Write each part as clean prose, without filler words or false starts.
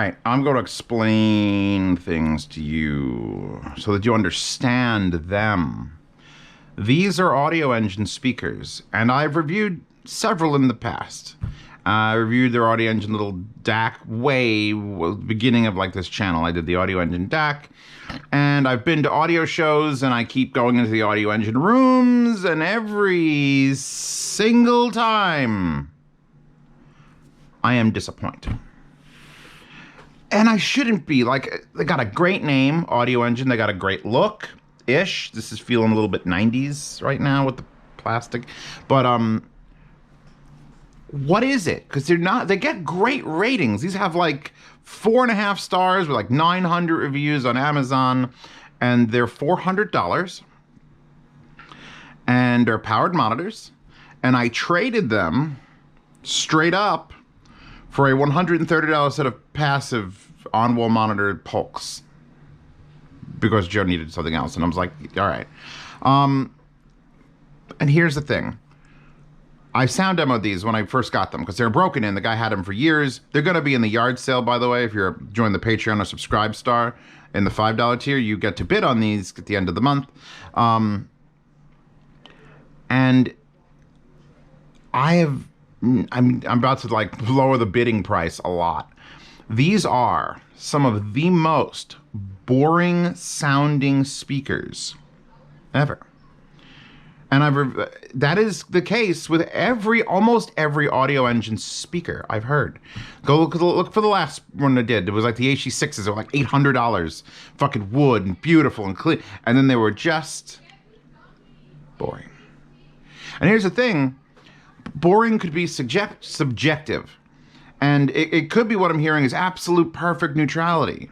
right, I'm going to explain things to you so that you understand them. These are AudioEngine speakers, and I've reviewed several in the past. I reviewed their AudioEngine little DAC beginning of like this channel. I did the AudioEngine DAC, and I've been to audio shows, and I keep going into the AudioEngine rooms, and every single time I am disappointed. And I shouldn't be. Like, they got a great name, AudioEngine. They got a great look-ish. This is feeling a little bit 90s right now with the plastic. But, what is it? Because they get great ratings. These have like 4.5 stars with like 900 reviews on Amazon. And they're $400. And they're powered monitors. And I traded them straight up for a $130 set of passive on-wall monitor Polks, because Joe needed something else, and I was like, all right. And here's the thing. I sound demoed these when I first got them, because they're broken in. The guy had them for years. They're going to be in the yard sale, by the way. If you're join the Patreon or Subscribe Star in the $5 tier, you get to bid on these at the end of the month. And I'm about to like lower the bidding price a lot. These are some of the most boring sounding speakers ever. And that is the case with almost every AudioEngine speaker I've heard. Go look for the last one I did. It was like the HE6s. They were like $800, fucking wood and beautiful and clean. And then they were just boring. And here's the thing. Boring could be subjective. And it could be what I'm hearing is absolute perfect neutrality.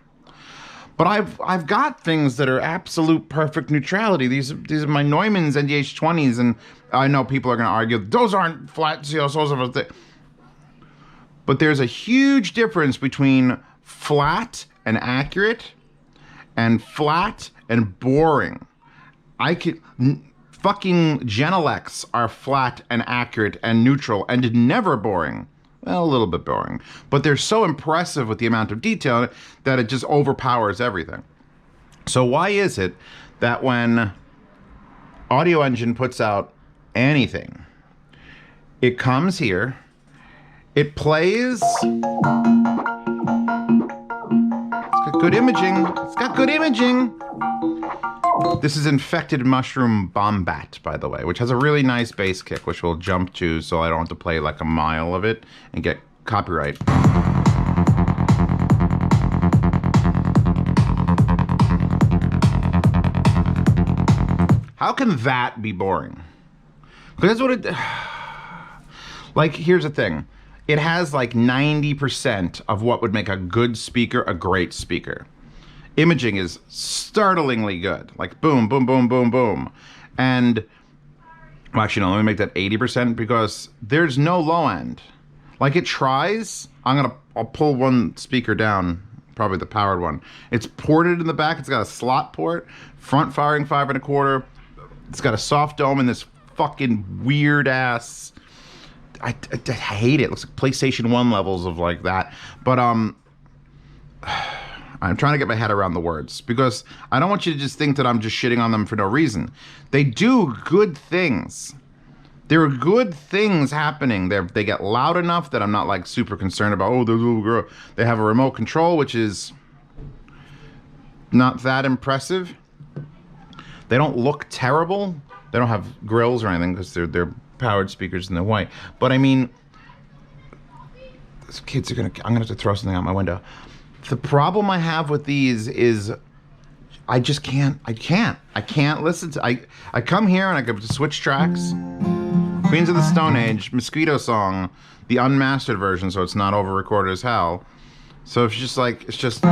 But I've got things that are absolute perfect neutrality. These are my Neumann's NDH20s, and I know people are going to argue, those aren't flat CSOs. But there's a huge difference between flat and accurate and flat and boring. Fucking Genelecs are flat and accurate and neutral and never boring. Well, a little bit boring. But they're so impressive with the amount of detail that it just overpowers everything. So why is it that when AudioEngine puts out anything, it comes here, it plays, it's got good imaging, This is Infected Mushroom Bombat, by the way, which has a really nice bass kick, which we'll jump to so I don't have to play like a mile of it and get copyright. How can that be boring? Because that's what it... Like, here's the thing. It has like 90% of what would make a good speaker a great speaker. Imaging is startlingly good. Like boom, boom, boom, boom, boom. And, well, actually, no, let me make that 80% because there's no low end. Like it tries. I'll pull one speaker down, probably the powered one. It's ported in the back. It's got a slot port, front firing 5 1/4. It's got a soft dome and this fucking weird ass. I hate it. It looks like PlayStation 1 levels of like that. But, I'm trying to get my head around the words because I don't want you to just think that I'm just shitting on them for no reason. They do good things. There are good things happening. They get loud enough that I'm not like super concerned about, oh, there's a little girl. They have a remote control, which is not that impressive. They don't look terrible. They don't have grills or anything because they're powered speakers and they're white. But I mean, these kids I'm gonna have to throw something out my window. The problem I have with these is I just can't listen to, I come here and I go to switch tracks. Queens of the Stone Age, Mosquito Song, the unmastered version, so it's not over recorded as hell. So it's just like, it's just.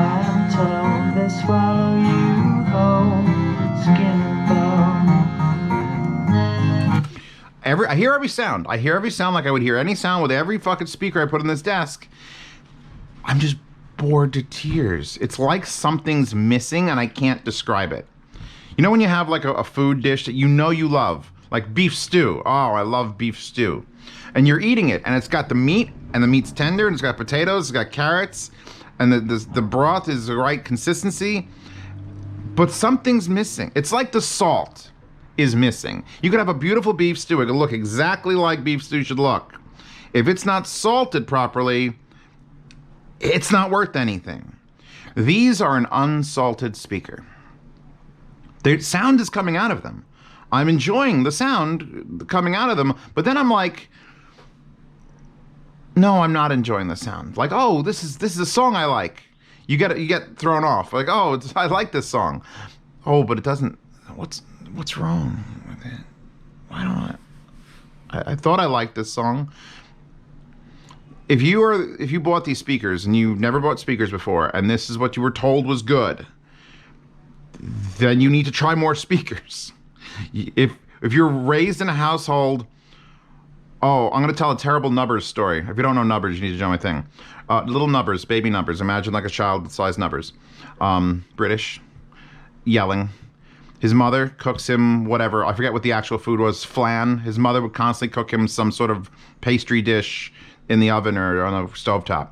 I hear every sound. I hear every sound like I would hear any sound with every fucking speaker I put on this desk. I'm just bored to tears. It's like something's missing and I can't describe it. You know when you have like a food dish that you know you love, like beef stew. Oh, I love beef stew. And you're eating it and it's got the meat and the meat's tender and it's got potatoes, it's got carrots and the broth is the right consistency, but something's missing. It's like the salt is missing. You could have a beautiful beef stew. It could look exactly like beef stew should look. If it's not salted properly, it's not worth anything. These are an unsalted speaker. The sound is coming out of them. I'm enjoying the sound coming out of them, but then I'm like, no, I'm not enjoying the sound. Like, oh, this is a song I like. You get thrown off. Like, oh, I like this song. Oh, but it doesn't. What's wrong with it? Why don't I thought I liked this song. If you bought these speakers and you've never bought speakers before, and this is what you were told was good, then you need to try more speakers. If you're raised in a household, oh, I'm going to tell a terrible numbers story. If you don't know numbers, you need to join my thing. Little numbers, baby numbers. Imagine like a child-sized numbers. British, yelling. His mother cooks him whatever. I forget what the actual food was. Flan. His mother would constantly cook him some sort of pastry dish in the oven or on the stovetop.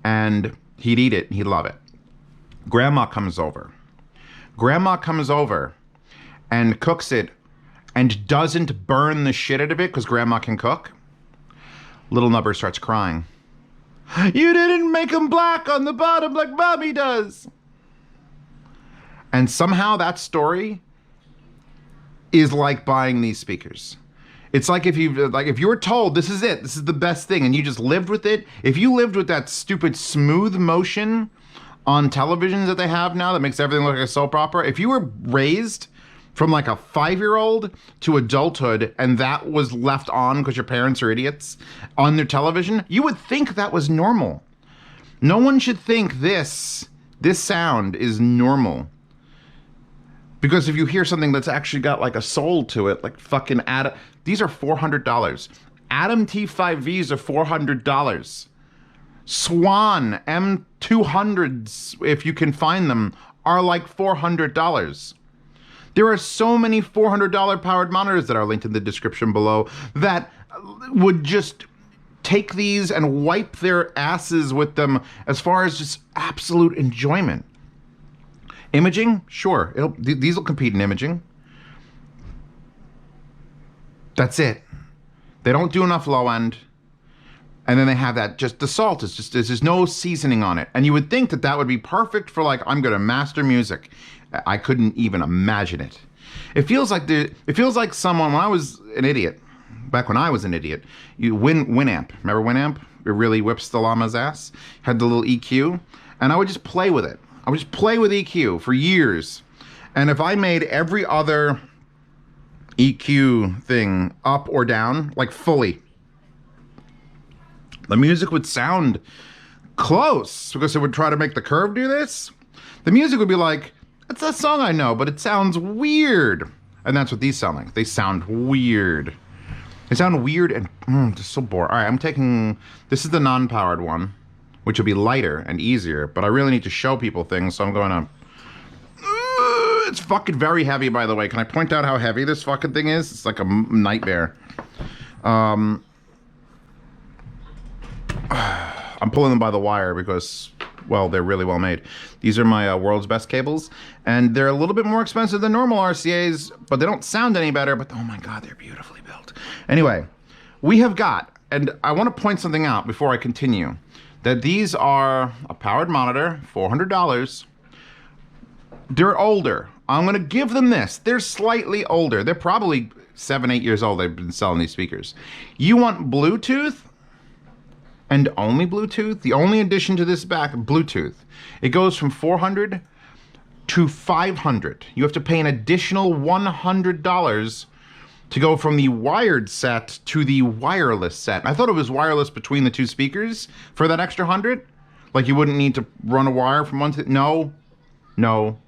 And he'd eat it. He'd love it. Grandma comes over. Grandma comes over and cooks it and doesn't burn the shit out of it because Grandma can cook. Little Nubber starts crying. You didn't make them black on the bottom like Mommy does. And somehow that story is like buying these speakers. It's like if you were told this is it, this is the best thing, and you just lived with it. If you lived with that stupid smooth motion on televisions that they have now that makes everything look like a soap opera, if you were raised from like a 5-year-old to adulthood and that was left on because your parents are idiots on their television, you would think that was normal. No one should think this sound is normal. Because if you hear something that's actually got like a soul to it, like fucking Adam, these are $400. Adam T5Vs are $400. Swan M200s, if you can find them, are like $400. There are so many $400 powered monitors that are linked in the description below that would just take these and wipe their asses with them as far as just absolute enjoyment. Imaging? Sure. These will compete in imaging. That's it. They don't do enough low end. And then they have that, just the salt is just, there's no seasoning on it. And you would think that that would be perfect for like, I'm going to master music. I couldn't even imagine it. It feels like someone, when I was an idiot, back when I was an idiot, Winamp. Remember Winamp? It really whips the llama's ass. Had the little EQ. And I would just play with it. I would just play with EQ for years. And if I made every other EQ thing up or down, like fully, the music would sound close because it would try to make the curve do this. The music would be like, that's a song I know, but it sounds weird. And that's what these sound like. They sound weird. They sound weird and just so boring. All right, I'm taking, this is the non-powered one, which will be lighter and easier, but I really need to show people things, so I'm going to... It's fucking very heavy, by the way. Can I point out how heavy this fucking thing is? It's like a nightmare. I'm pulling them by the wire because, well, they're really well made. These are my world's best cables, and they're a little bit more expensive than normal RCAs, but they don't sound any better, but oh my God, they're beautifully built. Anyway, we have got, and I want to point something out before I continue, that these are a powered monitor, $400. They're older. I'm going to give them this. They're slightly older. They're probably 7, 8 years old. They've been selling these speakers. You want Bluetooth and only Bluetooth? The only addition to this back, Bluetooth. It goes from $400 to $500. You have to pay an additional $100 to go from the wired set to the wireless set. I thought it was wireless between the two speakers for that extra $100. Like you wouldn't need to run a wire from one to... No.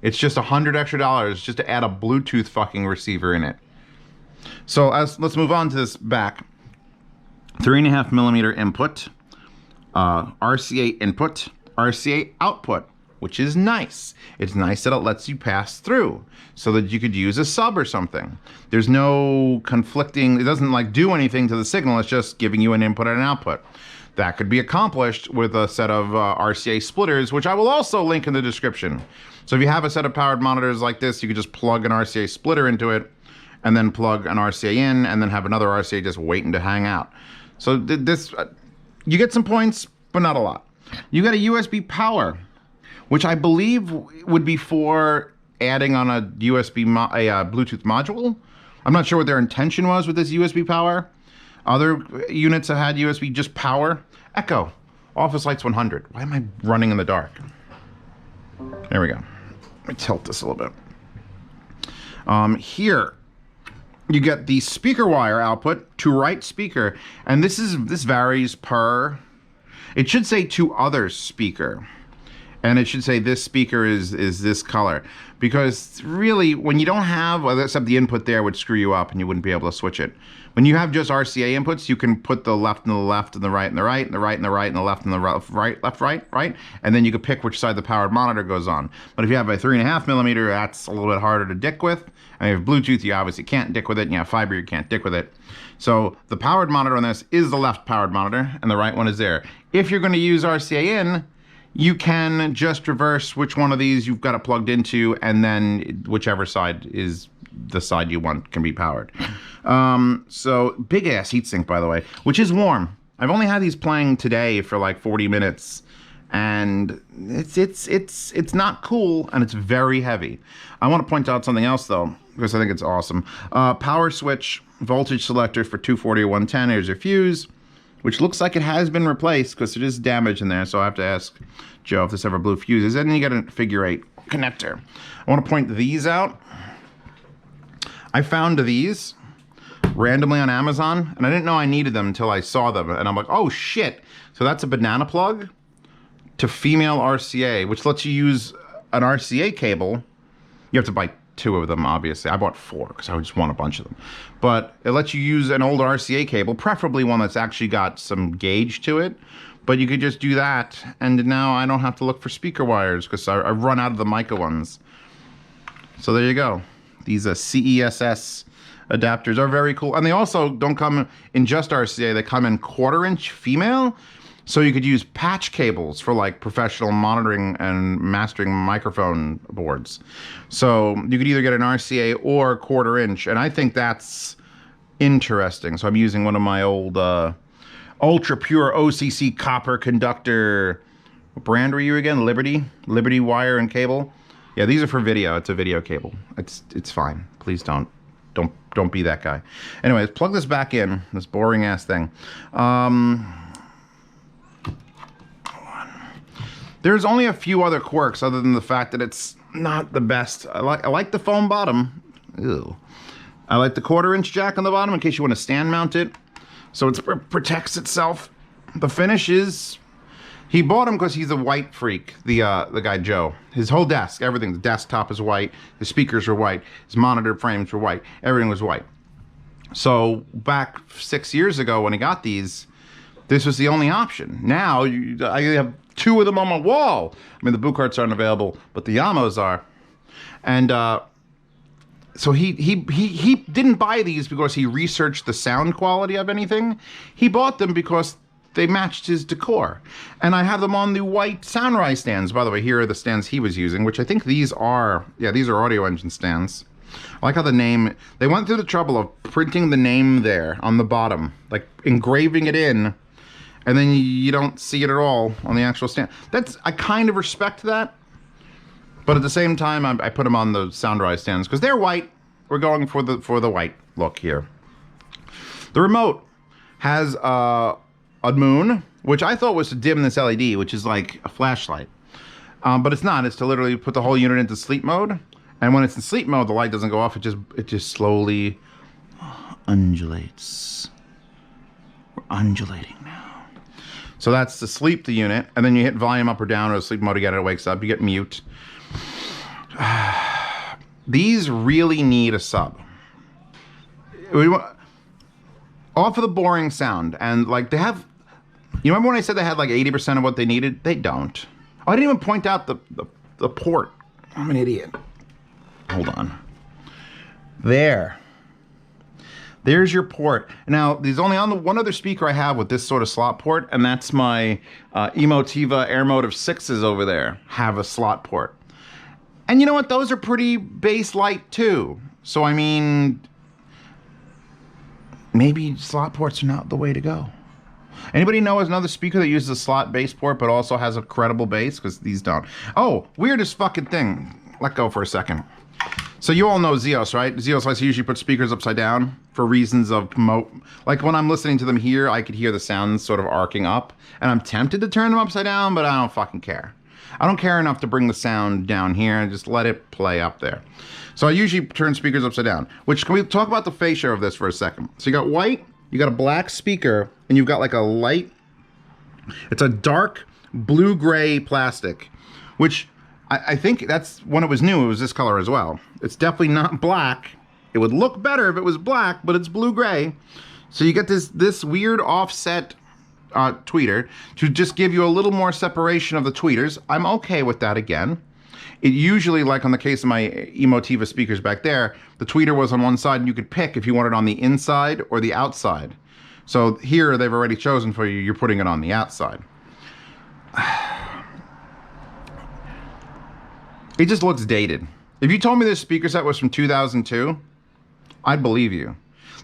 It's just $100 extra just to add a Bluetooth fucking receiver in it. So let's move on to this back. 3.5 millimeter input, RCA input, RCA output, which is nice. It's nice that it lets you pass through so that you could use a sub or something. There's no conflicting, it doesn't like do anything to the signal, it's just giving you an input and an output. That could be accomplished with a set of RCA splitters, which I will also link in the description. So if you have a set of powered monitors like this, you could just plug an RCA splitter into it, and then plug an RCA in, and then have another RCA just waiting to hang out. So this, you get some points, but not a lot. You got a USB power, which I believe would be for adding on a Bluetooth module. I'm not sure what their intention was with this USB power. Other units have had USB just power. Echo, Office Lights 100. Why am I running in the dark? There we go. Let me tilt this a little bit. Here, you get the speaker wire output to right speaker, and this varies per. It should say to other speaker, and it should say this speaker is this color, because really when you don't have, well, except the input there would screw you up and you wouldn't be able to switch it. When you have just RCA inputs, you can put the left and the left and the right and the right and the right and the right and the left and the right, left, right, and then you can pick which side the powered monitor goes on. But if you have a 3.5 millimeter, that's a little bit harder to dick with. And if you have Bluetooth, you obviously can't dick with it, and you have fiber, you can't dick with it. So the powered monitor on this is the left powered monitor, and the right one is there. If you're going to use RCA in, you can just reverse which one of these you've got it plugged into, and then whichever side is the side you want can be powered. So big ass heatsink, by the way, which is warm. I've only had these playing today for like 40 minutes, and it's not cool, and it's very heavy. I want to point out something else though, because I think it's awesome. Power switch, voltage selector for 240 or 110. Here's your fuse, which looks like it has been replaced because it is damaged in there. So I have to ask Joe if this ever blew fuses. And then you got a figure 8 connector. I want to point these out. I found these randomly on Amazon, and I didn't know I needed them until I saw them. And I'm like, oh shit. So that's a banana plug to female RCA, which lets you use an RCA cable. You have to buy 2 of them, obviously. I bought 4 because I just want a bunch of them. But it lets you use an old RCA cable, preferably one that's actually got some gauge to it. But you could just do that, and now I don't have to look for speaker wires because I've run out of the mica ones. So there you go. These CESS adapters are very cool. And they also don't come in just RCA. They come in 1/4 inch female. So you could use patch cables for like professional monitoring and mastering microphone boards. So you could either get an RCA or 1/4 inch. And I think that's interesting. So I'm using one of my old ultra pure OCC copper conductor. What brand were you again? Liberty wire and cable. Yeah, these are for video. It's a video cable. It's fine. Please don't be that guy. Anyways, plug this back in. This boring ass thing. There's only a few other quirks other than the fact that it's not the best. I like the foam bottom. Ew. I like the 1/4 inch jack on the bottom in case you want to stand mount it, so it protects itself. The finish is, he bought them because he's a white freak. The guy Joe. His whole desk, everything. The desktop is white. The speakers are white. His monitor frames were white. Everything was white. So back 6 years ago when he got these, this was the only option. Now I have 2 of them on my wall. I mean, the boot carts aren't available, but the Yamos are. And so he didn't buy these because he researched the sound quality of anything. He bought them because they matched his decor. And I have them on the white SoundRise stands. By the way, here are the stands he was using, which I think these are AudioEngine stands. I like how the name, they went through the trouble of printing the name there on the bottom, like engraving it in, and then you don't see it at all on the actual stand. I kind of respect that, but at the same time, I put them on the SoundRise stands because they're white. We're going for the white look here. The remote has a moon, which I thought was to dim this LED, which is like a flashlight, but it's not. It's to literally put the whole unit into sleep mode, and when it's in sleep mode, the light doesn't go off. It just slowly undulates. We're undulating now. So that's to sleep the unit, and then you hit volume up or down or the sleep mode again, it wakes up, you get mute. These really need a sub. Off of the boring sound, and like they have, you remember when I said they had like 80% of what they needed? They don't. Oh, I didn't even point out the port. I'm an idiot. Hold on. There. There's your port. Now, there's only on the one other speaker I have with this sort of slot port, and that's my Emotiva Air Motive 6s over there have a slot port. And you know what? Those are pretty bass light too. So, I mean, maybe slot ports are not the way to go. Anybody know another speaker that uses a slot bass port but also has a credible bass? Because these don't. Oh, weirdest fucking thing. Let go for a second. So you all know Zeos, right? Zeos likes to usually put speakers upside down for reasons of promote. Like when I'm listening to them here, I could hear the sounds sort of arcing up. And I'm tempted to turn them upside down, but I don't fucking care. I don't care enough to bring the sound down here and just let it play up there. So I usually turn speakers upside down. Which, can we talk about the fascia of this for a second? So you got white, you got a black speaker, and you've got like a light, it's a dark blue-gray plastic, which I think that's when it was new, it was this color as well. It's definitely not black. It would look better if it was black, but it's blue-gray. So you get this weird offset tweeter to just give you a little more separation of the tweeters. I'm okay with that again. It usually, like on the case of my Emotiva speakers back there, the tweeter was on one side and you could pick if you want it on the inside or the outside. So here they've already chosen for you, you're putting it on the outside. It just looks dated. If you told me this speaker set was from 2002, I'd believe you.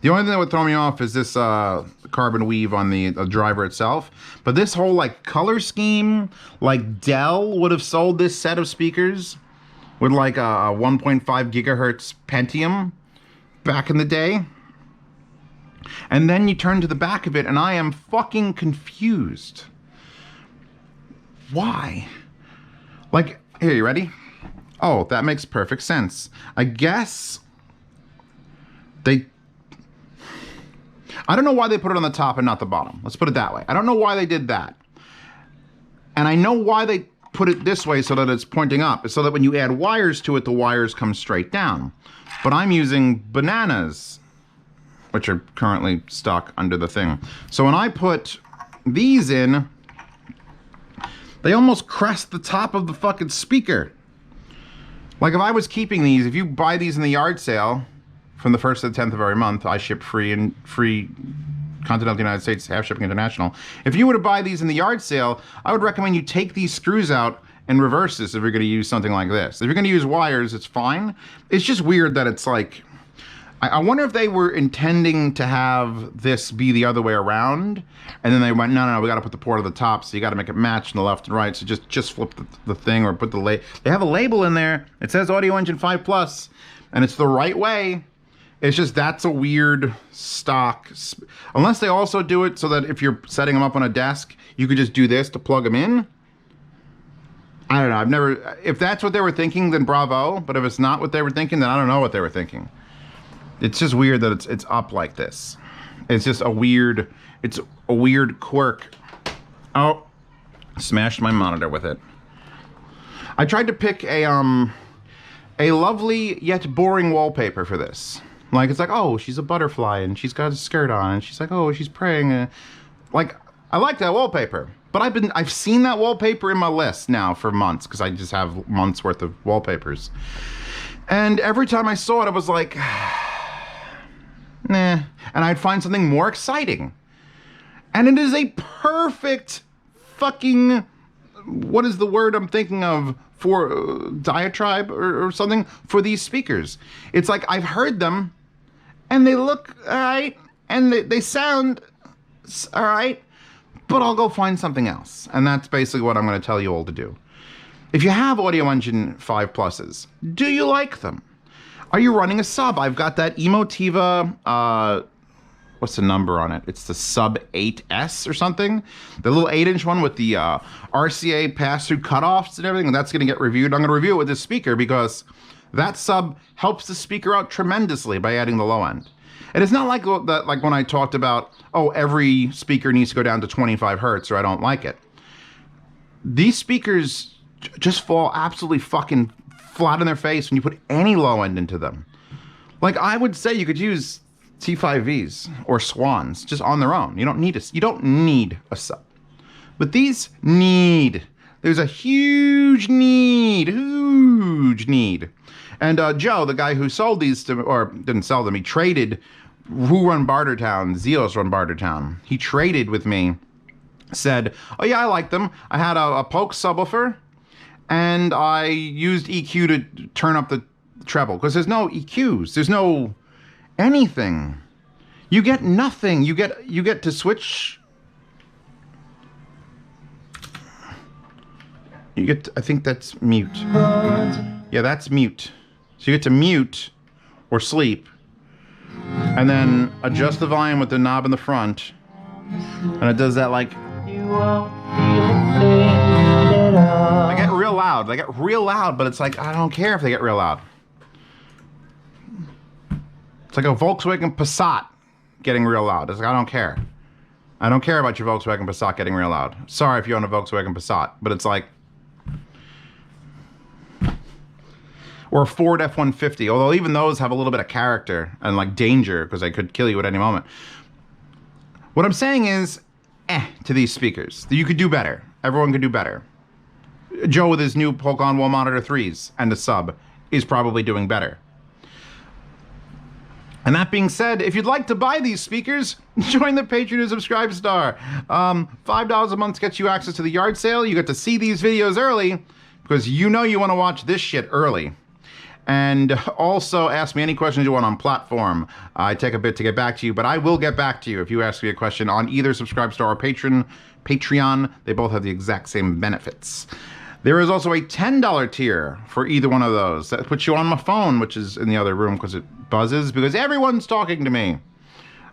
The only thing that would throw me off is this carbon weave on the driver itself. But this whole like color scheme, like Dell would have sold this set of speakers with like a 1.5 gigahertz Pentium back in the day. And then you turn to the back of it and I am fucking confused. Why? Like, here, you ready? Oh, that makes perfect sense. I guess I don't know why they put it on the top and not the bottom. Let's put it that way. I don't know why they did that. And I know why they put it this way so that it's pointing up. So that when you add wires to it, the wires come straight down. But I'm using bananas, which are currently stuck under the thing. So when I put these in, they almost crest the top of the fucking speaker. Like if I was keeping these, if you buy these in the yard sale, from the 1st to the 10th of every month, I ship free continental United States, half shipping international. If you were to buy these in the yard sale, I would recommend you take these screws out and reverse this if you're going to use something like this. If you're going to use wires, it's fine. It's just weird that it's like, I wonder if they were intending to have this be the other way around, and then they went, no, we got to put the port at the top, so you got to make it match on the left and right. So just flip the thing or put the label. They have a label in there. It says AudioEngine 5+, and it's the right way. It's just that's a weird stock. Unless they also do it so that if you're setting them up on a desk, you could just do this to plug them in. I don't know. I've never. If that's what they were thinking, then bravo. But if it's not what they were thinking, then I don't know what they were thinking. It's just weird that it's up like this. It's just a weird. It's a weird quirk. Oh, smashed my monitor with it. I tried to pick a lovely yet boring wallpaper for this. Like, it's like, oh, she's a butterfly and she's got a skirt on and she's like, oh, she's praying. Like, I like that wallpaper, but I've seen that wallpaper in my list now for months because I just have months worth of wallpapers. And every time I saw it, I was like, nah. And I'd find something more exciting. And it is a perfect fucking, what is the word I'm thinking of for diatribe or something for these speakers. It's like I've heard them and they look all right and they sound all right, but I'll go find something else. And that's basically what I'm going to tell you all to do. If you have AudioEngine 5+s, do you like them? Are you running a sub? I've got that Emotiva, what's the number on it? It's the sub 8S or something. The little 8-inch one with the RCA pass-through cutoffs and everything. That's going to get reviewed. I'm going to review it with this speaker because that sub helps the speaker out tremendously by adding the low end. And it's not like that, like when I talked about, oh, every speaker needs to go down to 25 hertz or I don't like it. These speakers just fall absolutely fucking flat on their face when you put any low end into them. Like I would say you could use T5Vs or Swans just on their own. You don't need a sub. But these need. There's a huge need. And Joe, the guy who sold these to, or didn't sell them, he traded who run Bartertown, Zeos run Bartertown. He traded with me, said, oh yeah, I like them. I had a Polk subwoofer, and I used EQ to turn up the treble, because there's no EQs, there's no anything. You get nothing. You get to switch. You get to, I think that's mute. Yeah, that's mute. So you get to mute or sleep, and then adjust the volume with the knob in the front, and it does that like. They get real loud. They get real loud, but it's like I don't care if they get real loud. It's like a Volkswagen Passat getting real loud. It's like I don't care. I don't care about your Volkswagen Passat getting real loud. Sorry if you own a Volkswagen Passat, but it's like. Or a Ford F-150, although even those have a little bit of character and like danger because they could kill you at any moment. What I'm saying is, to these speakers. You could do better. Everyone could do better. Joe with his new Polk on-wall monitor 3s and the sub is probably doing better. And that being said, if you'd like to buy these speakers, join the Patreon and Subscribe Star. $5 a month gets you access to the yard sale. You get to see these videos early because you know you want to watch this shit early. And also ask me any questions you want on platform. I take a bit to get back to you, but I will get back to you if you ask me a question on either Subscribe Star or Patreon. They both have the exact same benefits. There is also a $10 tier for either one of those. That puts you on my phone, which is in the other room because it buzzes, because everyone's talking to me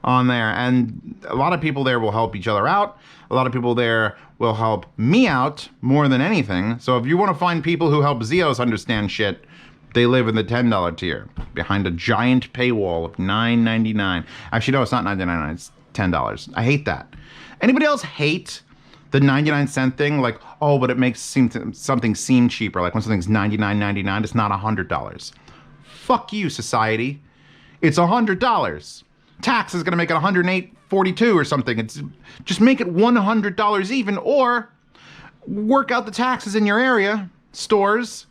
on there. And a lot of people there will help each other out. A lot of people there will help me out more than anything. So if you want to find people who help Zeos understand shit, they live in the $10 tier, behind a giant paywall of $9.99. Actually, no, it's not $9.99, it's $10. I hate that. Anybody else hate the 99-cent thing? Like, oh, but it makes something seem cheaper. Like when something's $99.99, it's not $100. Fuck you, society. It's $100. Tax is gonna make it $108.42 or something. It's just make it $100 even, or work out the taxes in your area, stores,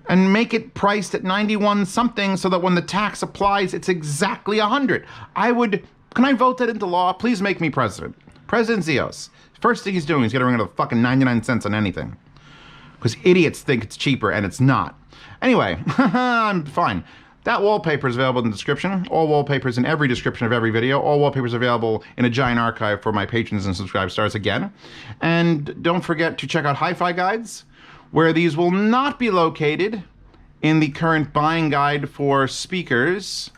and make it priced at 91 something so that when the tax applies, it's exactly 100. Can I vote that into law? Please make me president. President Zeos. First thing he's doing is getting rid of the fucking 99 cents on anything. Because idiots think it's cheaper and it's not. Anyway, I'm fine. That wallpaper is available in the description. All wallpapers in every description of every video. All wallpapers available in a giant archive for my patrons and Subscribe Stars again. And don't forget to check out Hi-Fi Guides, where these will not be located in the current buying guide for speakers.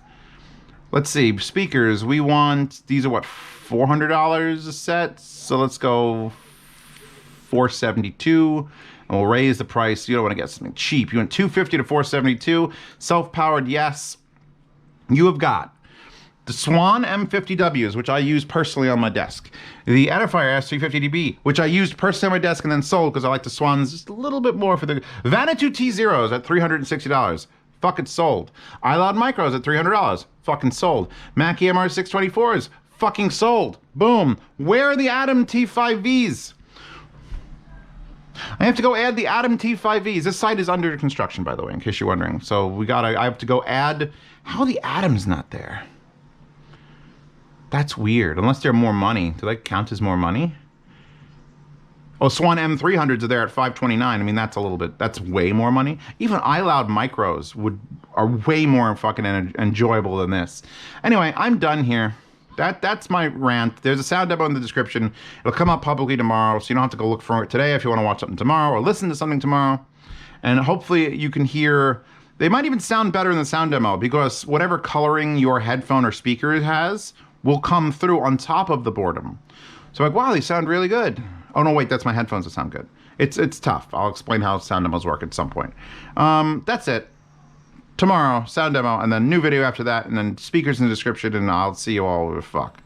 Let's see, speakers, we want, these are what, $400 a set? So let's go $472, and we'll raise the price. You don't want to get something cheap. You want $250 to $472. Self-powered, yes. You have got the Swan M50Ws, which I use personally on my desk. The Edifier S350DB, which I used personally on my desk and then sold because I like the Swans just a little bit more for the Vanatu T0s at $360. Fucking sold. iLoud Micros at $300. Fucking sold. Mackie MR624s. Fucking sold. Boom. Where are the Atom T5Vs? I have to go add the Atom T5Vs. This site is under construction, by the way, in case you're wondering. So I have to go add. How are the Atoms not there? That's weird. Unless they're more money. Do they count as more money? Oh, Swan M300s are there at $529. I mean, that's way more money. Even iLoud Micros are way more fucking enjoyable than this. Anyway, I'm done here. That's my rant. There's a sound demo in the description. It'll come up publicly tomorrow, so you don't have to go look for it today if you want to watch something tomorrow or listen to something tomorrow. And hopefully you can hear. They might even sound better in the sound demo because whatever coloring your headphone or speaker has will come through on top of the boredom. So like, wow, these sound really good. Oh no, wait, that's my headphones that sound good. It's tough. I'll explain how sound demos work at some point. That's it. Tomorrow, sound demo, and then new video after that, and then speakers in the description, and I'll see you all. Fuck.